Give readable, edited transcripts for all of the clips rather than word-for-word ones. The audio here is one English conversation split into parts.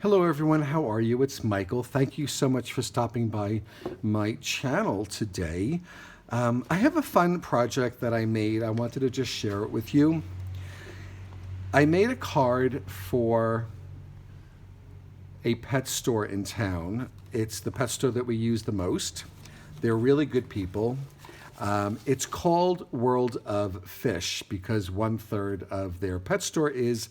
Hello everyone, how are you? It's Michael. Thank you so much for stopping by my channel today. I have a fun project that I made. I wanted to just share it with you. I made a card for a pet store in town. It's the pet store that we use the most. They're really good people. It's called World of Fish because 1/3 of their pet store is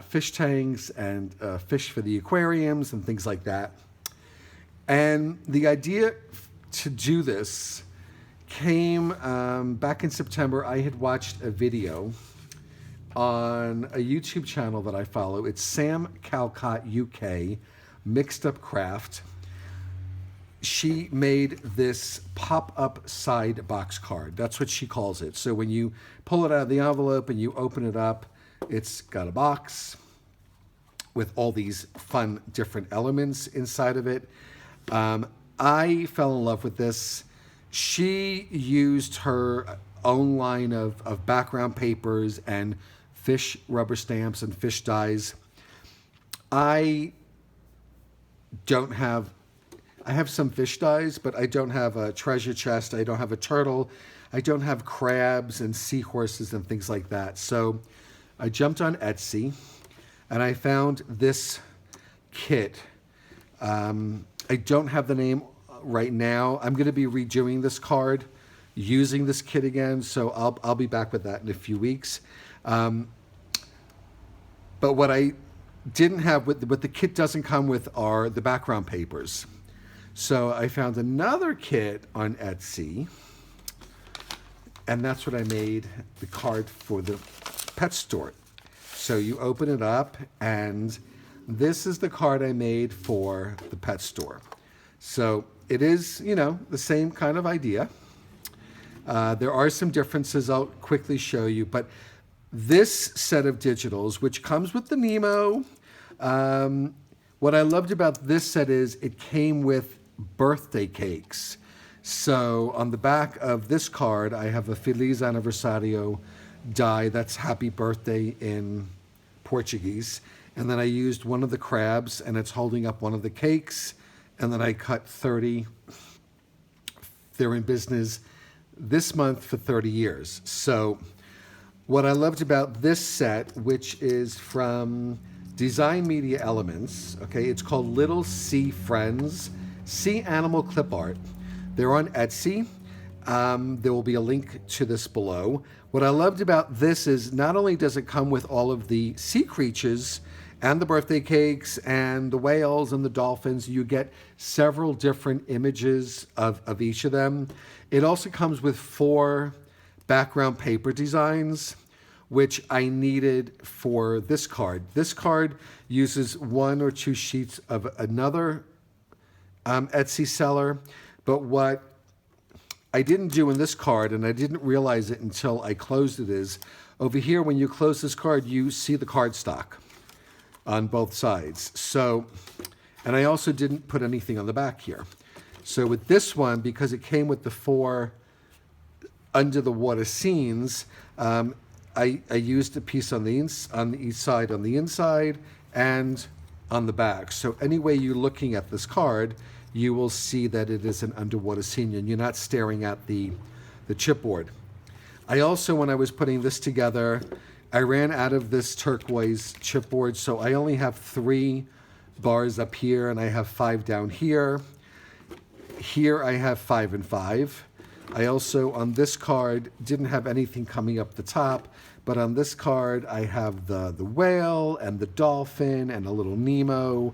fish tanks and fish for the aquariums and things like that. And the idea to do this came back in September. I had watched a video on a YouTube channel that I follow. It's Sam Calcott UK, Mixed Up Craft. She made this pop-up side box card. That's what she calls it. So when you pull it out of the envelope and you open it up, it's got a box with all these fun different elements inside of it. I fell in love with this. She used her own line of background papers and fish rubber stamps and fish dyes. I have some fish dyes, but I don't have a treasure chest. I don't have a turtle. I don't have crabs and seahorses and things like that. So I jumped on Etsy and I found this kit. I don't have the name right now. I'm going to be redoing this card using this kit again, so I'll be back with that in a few weeks. But what I didn't have, what the kit doesn't come with, are the background papers. So I found another kit on Etsy, and that's what I made the card for the pet store. So you open it up, and this is the card I made for the pet store. So it is, the same kind of idea. There are some differences I'll quickly show you, but this set of digitals, which comes with the Nemo, what I loved about this set is it came with birthday cakes. So on the back of this card, I have a Feliz Aniversario die. That's happy birthday in Portuguese. And then I used one of the crabs, and it's holding up one of the cakes. And then I cut 30. They're in business this month for 30 years. So what I loved about this set, which is from Design Media Elements, okay, it's called Little Sea Friends, Sea Animal Clipart. They're on Etsy. There will be a link to this below. What I loved about this is not only does it come with all of the sea creatures and the birthday cakes and the whales and the dolphins, you get several different images of each of them. It also comes with 4 background paper designs, which I needed for this card. This card uses 1 or 2 sheets of another Etsy seller, but what I didn't do in this card, and I didn't realize it until I closed it, is over here when you close this card, you see the cardstock on both sides. So, and I also didn't put anything on the back here. So with this one, because it came with the 4 under the water scenes, I used a piece on each side, on the inside and on the back. So any way you're looking at this card, you will see that it is an underwater scene and you're not staring at the chipboard. I also, when I was putting this together, I ran out of this turquoise chipboard, so I only have 3 bars up here and I have 5 down here. Here I have 5 and 5. I also, on this card, didn't have anything coming up the top, but on this card I have the whale and the dolphin and a little Nemo.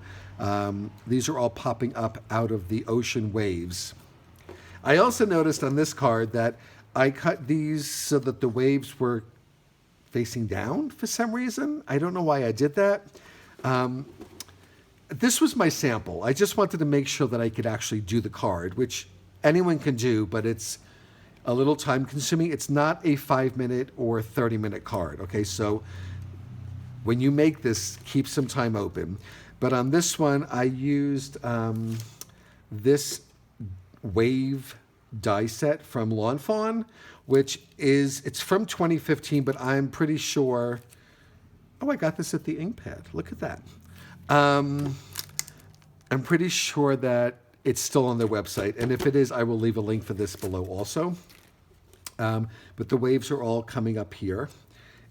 These are all popping up out of the ocean waves. I also noticed on this card that I cut these so that the waves were facing down for some reason. I don't know why I did that. This was my sample. I just wanted to make sure that I could actually do the card, which anyone can do, but it's a little time consuming. It's not a 5-minute or 30-minute card, okay? So when you make this, keep some time open. But on this one, I used this wave die set from Fawn, which it's from 2015, but I'm pretty sure, oh, I got this at the ink pad. Look at that. I'm pretty sure that it's still on their website, and if it is, I will leave a link for this below also. But the waves are all coming up here,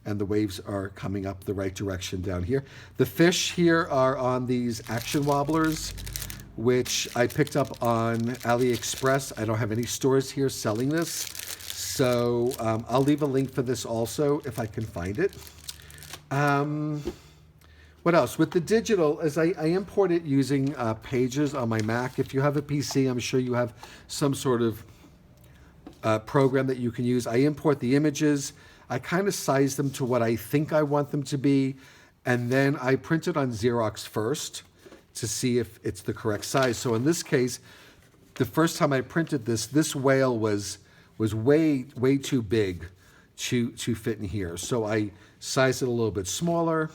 and the waves are coming up the right direction down here. The fish here are on these action wobblers, which I picked up on AliExpress. I don't have any stores here selling this, so I'll leave a link for this also if I can find it. What else? With the digital, as I import it using Pages on my Mac. If you have a PC, I'm sure you have some sort of program that you can use. I import the images. I kind of size them to what I think I want them to be, and then I print it on Xerox first to see if it's the correct size. So in this case, the first time I printed this whale was way too big to fit in here. So I sized it a little bit smaller,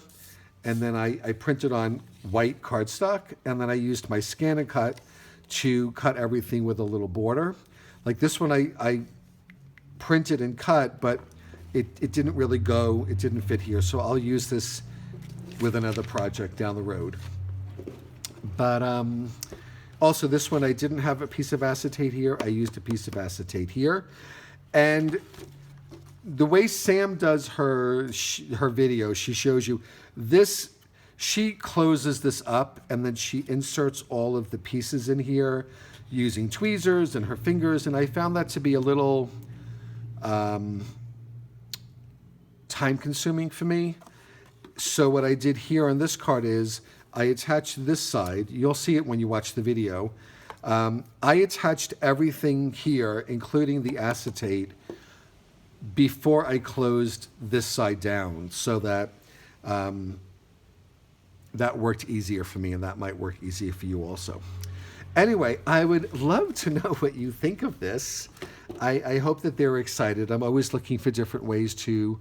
and then I printed on white cardstock, and then I used my Scan and Cut to cut everything with a little border. Like this one I printed and cut, but it didn't really go, it didn't fit here. So I'll use this with another project down the road. But also this one, I didn't have a piece of acetate here. I used a piece of acetate here. And the way Sam does her video, she shows you this, she closes this up and then she inserts all of the pieces in here using tweezers and her fingers. And I found that to be a little time consuming for me. So what I did here on this card is I attached this side. You'll see it when you watch the video. I attached everything here, including the acetate, before I closed this side down, so that that worked easier for me, and that might work easier for you also. Anyway, I would love to know what you think of this. I hope that they're excited. I'm always looking for different ways to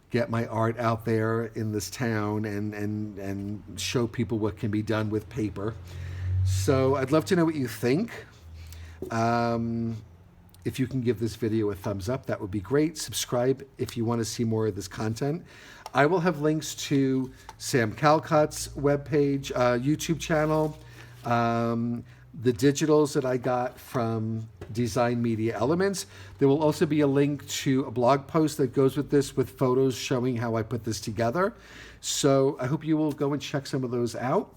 get my art out there in this town and show people what can be done with paper. So I'd love to know what you think. If you can give this video a thumbs up, that would be great. Subscribe if you want to see more of this content. I will have links to Sam Calcott's webpage, YouTube channel, the digitals that I got from Design Media Elements. There will also be a link to a blog post that goes with this, with photos showing how I put this together. So I hope you will go and check some of those out.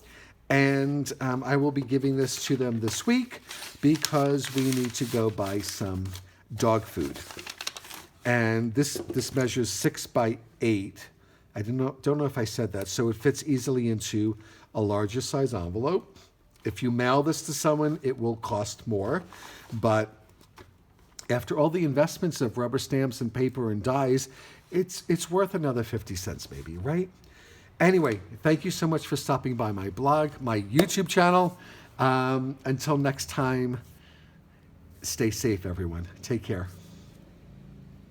And I will be giving this to them this week because we need to go buy some dog food. And this measures 6 by 8. I don't know if I said that. So it fits easily into a larger size envelope. If you mail this to someone, it will cost more. But after all the investments of rubber stamps and paper and dies, it's worth another 50 cents maybe, right? Anyway, thank you so much for stopping by my blog, my YouTube channel. Until next time, stay safe, everyone. Take care.